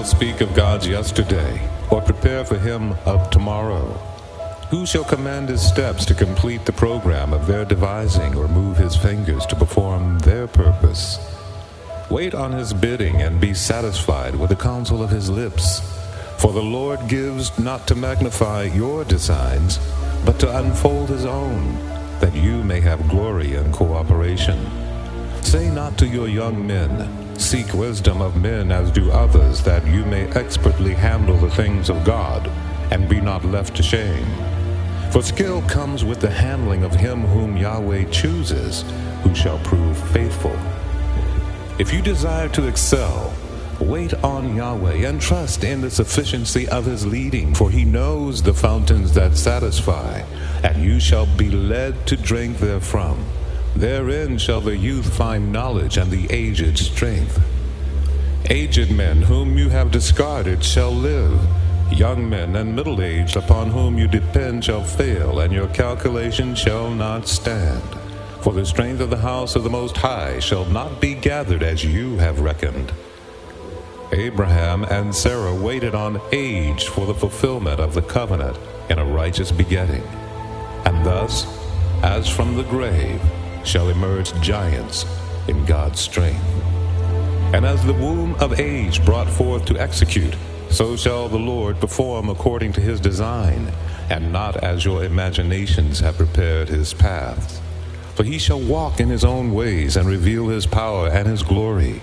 shall speak of God's yesterday, or prepare for him of tomorrow? Who shall command his steps to complete the program of their devising, or move his fingers to perform their purpose? Wait on his bidding and be satisfied with the counsel of his lips. For the Lord gives not to magnify your designs, but to unfold his own, that you may have glory and cooperation. Say not to your young men, seek wisdom of men as do others, that you may expertly handle the things of God, and be not left to shame. For skill comes with the handling of him whom Yahweh chooses, who shall prove faithful. If you desire to excel, wait on Yahweh and trust in the sufficiency of his leading, for he knows the fountains that satisfy, and you shall be led to drink therefrom. Therein shall the youth find knowledge, and the aged strength. Aged men whom you have discarded shall live. Young men and middle-aged upon whom you depend shall fail, and your calculation shall not stand. For the strength of the house of the Most High shall not be gathered as you have reckoned. Abraham and Sarah waited on age for the fulfillment of the covenant in a righteous begetting. And thus, as from the grave, shall emerge giants in God's strength. And as the womb of age brought forth to execute, so shall the Lord perform according to his design, and not as your imaginations have prepared his paths. For he shall walk in his own ways, and reveal his power and his glory.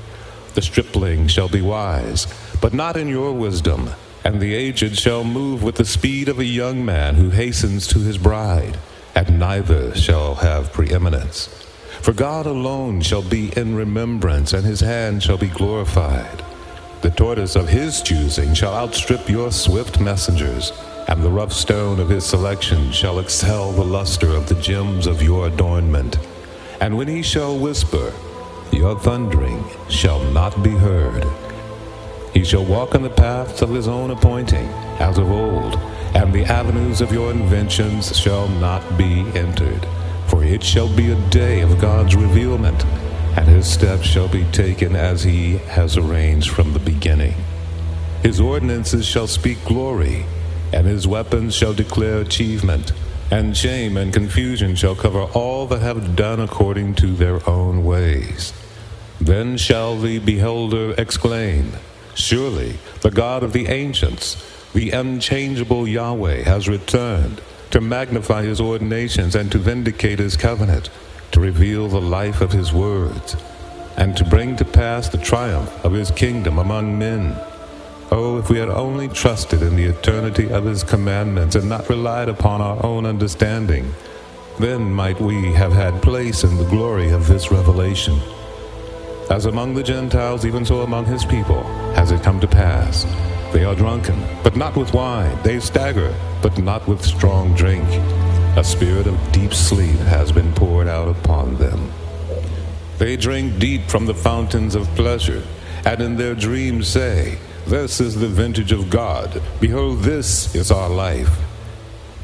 The stripling shall be wise, but not in your wisdom, and the aged shall move with the speed of a young man who hastens to his bride, and neither shall have preeminence. For God alone shall be in remembrance, and his hand shall be glorified. The tortoise of his choosing shall outstrip your swift messengers, and the rough stone of his selection shall excel the luster of the gems of your adornment. And when he shall whisper, your thundering shall not be heard. He shall walk in the paths of his own appointing, as of old, and the avenues of your inventions shall not be entered. For it shall be a day of God's revealment, and his steps shall be taken as he has arranged from the beginning. His ordinances shall speak glory, and his weapons shall declare achievement, and shame and confusion shall cover all that have done according to their own ways. Then shall the beholder exclaim, surely the God of the ancients, the unchangeable Yahweh, has returned to magnify his ordinations and to vindicate his covenant, to reveal the life of his words, and to bring to pass the triumph of his kingdom among men. Oh, if we had only trusted in the eternity of his commandments and not relied upon our own understanding, then might we have had place in the glory of this revelation. As among the Gentiles, even so among his people has it come to pass. They are drunken, but not with wine. They stagger, but not with strong drink. A spirit of deep sleep has been poured out upon them. They drink deep from the fountains of pleasure, and in their dreams say, this is the vintage of God. Behold, this is our life.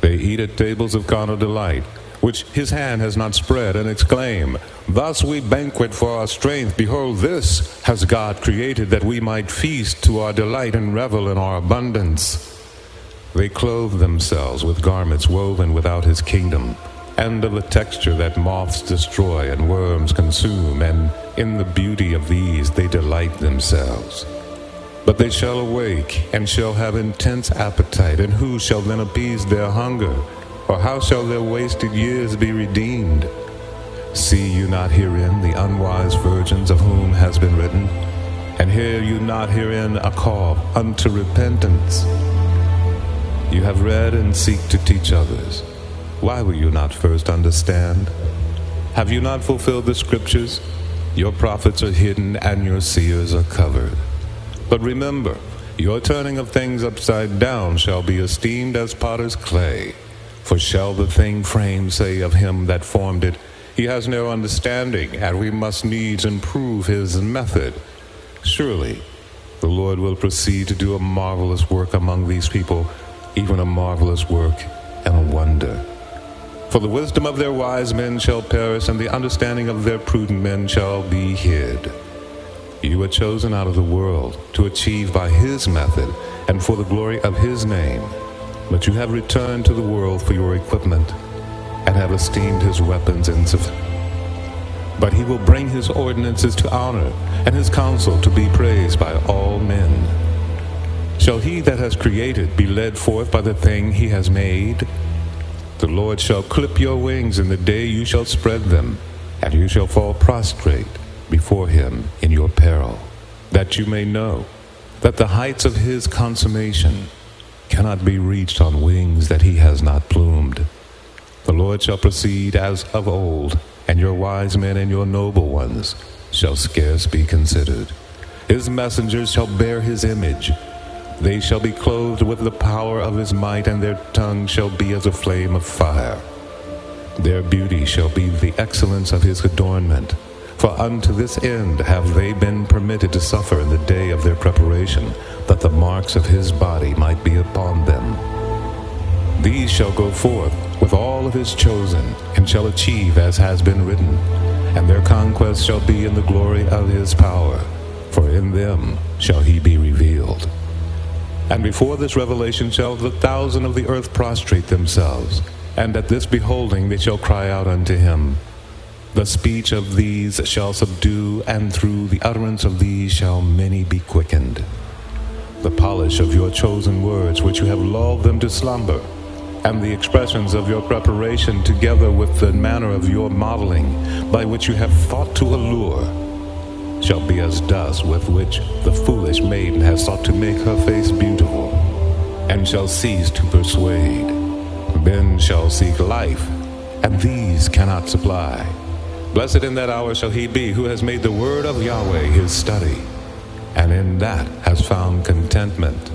They eat at tables of carnal delight, which his hand has not spread, and exclaim, thus we banquet for our strength. Behold, this has God created, that we might feast to our delight and revel in our abundance. They clothe themselves with garments woven without his kingdom, and of a texture that moths destroy and worms consume, and in the beauty of these they delight themselves. But they shall awake, and shall have intense appetite, and who shall then appease their hunger? Or how shall their wasted years be redeemed? See you not herein the unwise virgins of whom has been written? And hear you not herein a call unto repentance? You have read and seek to teach others. Why will you not first understand? Have you not fulfilled the scriptures? Your prophets are hidden, and your seers are covered. But remember, your turning of things upside down shall be esteemed as potter's clay. For shall the thing framed say of him that formed it, he has no understanding, and we must needs improve his method? Surely the Lord will proceed to do a marvelous work among these people, even a marvelous work and a wonder. For the wisdom of their wise men shall perish, and the understanding of their prudent men shall be hid. You were chosen out of the world to achieve by his method and for the glory of his name. But you have returned to the world for your equipment and have esteemed his weapons insufficient. But he will bring his ordinances to honor and his counsel to be praised by all men. Shall he that has created be led forth by the thing he has made? The Lord shall clip your wings in the day you shall spread them, and you shall fall prostrate before him in your peril, that you may know that the heights of his consummation cannot be reached on wings that he has not plumed. The Lord shall proceed as of old, and your wise men and your noble ones shall scarce be considered. His messengers shall bear his image. They shall be clothed with the power of his might, and their tongue shall be as a flame of fire. Their beauty shall be the excellence of his adornment. For unto this end have they been permitted to suffer in the day of their preparation, that the marks of his body might be upon them. These shall go forth with all of his chosen, and shall achieve as has been written, and their conquest shall be in the glory of his power, for in them shall he be revealed. And before this revelation shall 1,000 of the earth prostrate themselves, and at this beholding they shall cry out unto him. The speech of these shall subdue, and through the utterance of these shall many be quickened. The polish of your chosen words, which you have lulled them to slumber, and the expressions of your preparation, together with the manner of your modeling, by which you have thought to allure, shall be as dust with which the foolish maiden has sought to make her face beautiful, and shall cease to persuade. Men shall seek life, and these cannot supply. Blessed in that hour shall he be who has made the word of Yahweh his study, and in that has found contentment.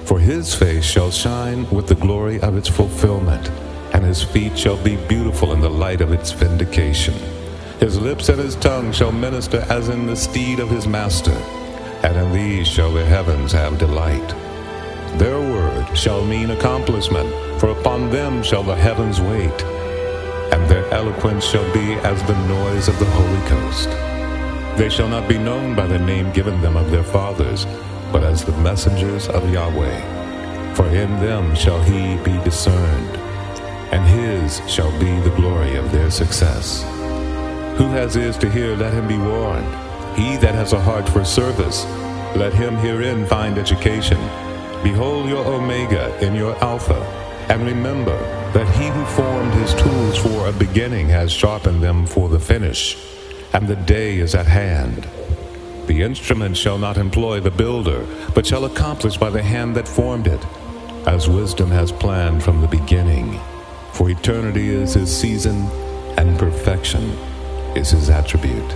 For his face shall shine with the glory of its fulfillment, and his feet shall be beautiful in the light of its vindication. His lips and his tongue shall minister as in the steed of his master, and in these shall the heavens have delight. Their word shall mean accomplishment, for upon them shall the heavens wait, and their eloquence shall be as the noise of the Holy Coast. They shall not be known by the name given them of their fathers, but as the messengers of Yahweh. For in them shall he be discerned, and his shall be the glory of their success. Who has ears to hear, let him be warned. He that has a heart for service, let him herein find education. Behold your Omega in your Alpha, and remember that he who formed his tools for a beginning has sharpened them for the finish, and the day is at hand. The instrument shall not employ the builder, but shall accomplish by the hand that formed it, as wisdom has planned from the beginning. For eternity is his season, and perfection is his attribute.